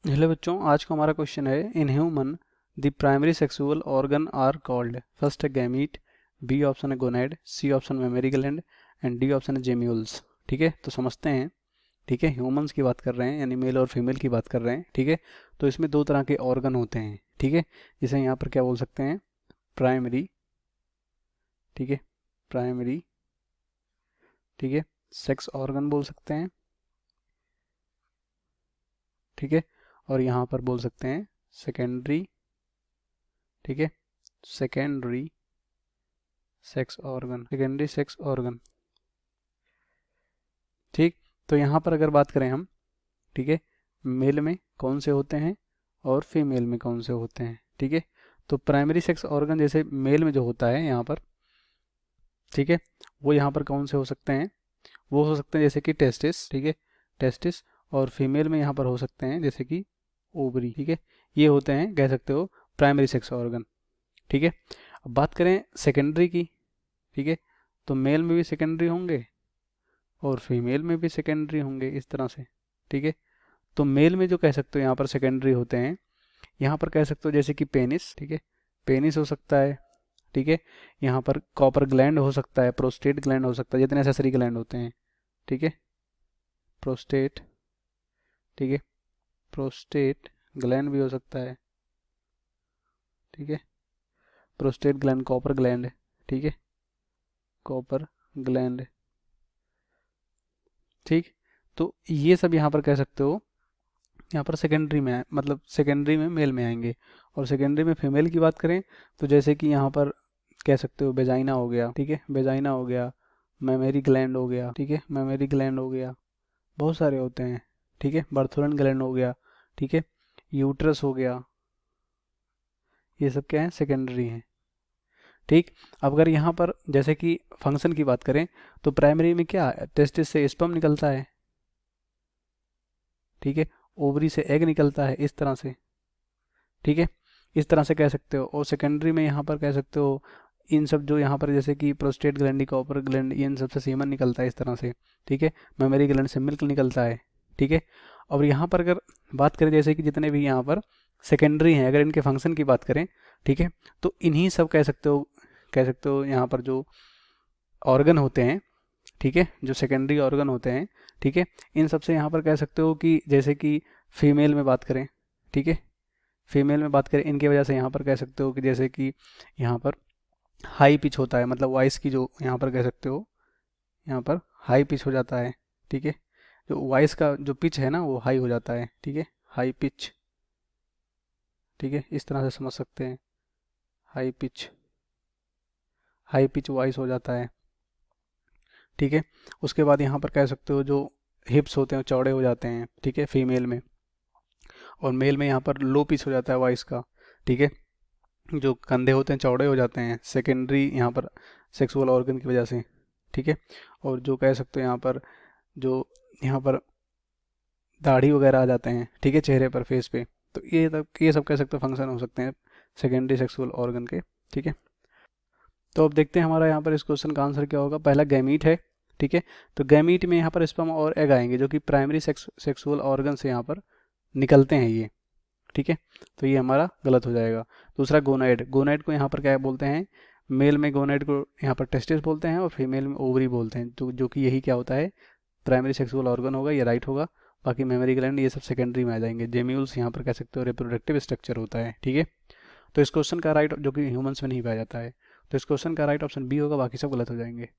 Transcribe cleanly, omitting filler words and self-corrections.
Hello बच्चों, आज का हमारा क्वेश्चन है in human the primary sexual organ are called. First है गैमीट, बी ऑप्शन है gonad, C option mammary gland and D option है जेम्यूल्स। ठीक है, तो समझते हैं। ठीक है, ह्यूमंस की बात कर रहे हैं यानी मेल और फीमेल की बात कर रहे हैं। ठीक है, तो इसमें दो तरह के ऑर्गन होते हैं। ठीक है, जिसे यहाँ पर क्या बोल सकते हैं, प्राइमरी। ठीक है, प्राइमरी। ठीक है, सेक्स ऑर्गन बोल सकते हैं। ठीक है, और यहाँ पर बोल सकते हैं सेकेंडरी। ठीक है, secondary sex organ, secondary sex organ. ठीक, तो यहाँ पर अगर बात करें हम, ठीक है, मेल में कौन से होते हैं और फीमेल में कौन से होते हैं। ठीक है, तो प्राइमरी सेक्स ऑर्गन जैसे मेल में जो होता है यहाँ पर, ठीक है, वो यहाँ पर कौन से हो सकते हैं, वो हो सकते हैं जैसे कि टेस्टिस। ठीक है, टेस्टिस। और फीमेल में यहाँ पर हो सकते हैं जैसे कि ओवरी। ठीक है, ये होते हैं, कह सकते हो, प्राइमरी सेक्स ऑर्गन। ठीक है, अब बात करें सेकेंडरी की। ठीक है, तो मेल में भी सेकेंडरी होंगे और फीमेल में भी सेकेंडरी होंगे, इस तरह से। ठीक है, तो मेल में जो कह सकते हो यहाँ पर सेकेंडरी होते हैं, यहाँ पर कह सकते हो जैसे कि पेनिस। ठीक है, पेनिस हो सकता है। ठीक है, यहाँ पर कॉपर ग्लैंड हो सकता है, प्रोस्टेट ग्लैंड हो सकता है, जितने एसेसरी ग्लैंड होते हैं। ठीक है, प्रोस्टेट। ठीक है, प्रोस्टेट ग्लैंड भी हो सकता है। ठीक है, प्रोस्टेट ग्लैंड, कॉपर ग्लैंड। ठीक है, कॉपर ग्लैंड। ठीक, तो ये सब यहाँ पर कह सकते हो, यहाँ पर सेकेंडरी में मतलब सेकेंडरी में मेल में आएंगे। और सेकेंडरी में फीमेल की बात करें तो जैसे कि यहाँ पर कह सकते हो बेजाइना हो गया। ठीक है, बेजाइना हो गया, मेमोरी ग्लैंड हो गया। ठीक है, मेमोरी ग्लैंड हो गया, बहुत सारे होते हैं। ठीक है, बर्थोलन ग्लैंड हो गया। ठीक है, यूट्रस हो गया, ये सब क्या है, सेकेंडरी हैं। ठीक, अब अगर यहाँ पर जैसे कि फंक्शन की बात करें तो प्राइमरी में क्या, टेस्टिस से स्पर्म निकलता है। ठीक है, ओवरी से एग निकलता है, इस तरह से। ठीक है, इस तरह से कह सकते हो। और सेकेंडरी में यहाँ पर कह सकते हो इन सब जो यहाँ पर जैसे कि प्रोस्टेट ग्लैंड, कॉपर ग्लैंड, इन सब से सीमन निकलता है, इस तरह से। ठीक है, मेमोरी ग्लैंड से मिल्क निकलता है। ठीक है, और यहाँ पर अगर बात करें जैसे कि जितने भी यहाँ पर सेकेंडरी हैं, अगर इनके फंक्शन की बात करें, ठीक है, तो इन्हीं सब कह सकते हो, कह सकते हो यहाँ पर जो ऑर्गन होते हैं, ठीक है, जो सेकेंडरी ऑर्गन होते हैं, ठीक है, इन सबसे यहाँ पर कह सकते हो कि जैसे कि फीमेल में बात करें, ठीक है, फीमेल में बात करें इनकी वजह से यहाँ पर कह सकते हो कि जैसे कि यहाँ पर हाई पिच होता है, मतलब वॉइस की जो यहाँ पर कह सकते हो, यहाँ पर हाई पिच हो जाता है। ठीक है, जो वॉइस का जो पिच है ना वो हाई हो जाता है। ठीक है, हाई पिच। ठीक है, इस तरह से समझ सकते हैं, high pitch, high pitch voice हो जाता है। ठीक है, उसके बाद यहाँ पर कह सकते हो जो हिप्स होते हैं चौड़े हो जाते हैं। ठीक है, फीमेल में। और मेल में यहाँ पर लो पिच हो जाता है वॉइस का। ठीक है, जो कंधे होते हैं चौड़े हो जाते हैं, सेकेंडरी यहाँ पर सेक्सुअल ऑर्गन की वजह से। ठीक है, और जो कह सकते हो यहाँ पर जो यहाँ पर दाढ़ी वगैरह आ जाते हैं, ठीक है, चेहरे पर, फेस पे। तो ये सब कह सकते हो फंक्शन हो सकते हैं सेकेंडरी सेक्सुअल ऑर्गन के। ठीक है, तो अब देखते हैं हमारा यहाँ पर इस क्वेश्चन का आंसर क्या होगा। पहला गैमीट है। ठीक है, तो गैमीट में यहाँ पर स्पर्म और एग आएंगे जो कि प्राइमरी सेक्सुअल ऑर्गन से यहाँ पर निकलते हैं ये। ठीक है, तो ये हमारा गलत हो जाएगा। दूसरा गोनाइड, गोनाइड को यहाँ पर क्या बोलते हैं, मेल में गोनाइड को यहाँ पर टेस्टिस बोलते हैं और फीमेल में ओवरी बोलते हैं, जो कि यही क्या होता है, प्राइमरी सेक्सुअल ऑर्गन होगा, ये राइट होगा। बाकी मेमोरी ग्लैंड ये सब सेकेंडरी में आ जाएंगे। जेम्यूल्स यहाँ पर कह सकते हो रिप्रोडक्टिव स्ट्रक्चर होता है। ठीक है, तो इस क्वेश्चन का राइट, जो कि ह्यूमंस में नहीं पाया जाता है, तो इस क्वेश्चन का राइट ऑप्शन बी होगा, बाकी सब गलत हो जाएंगे।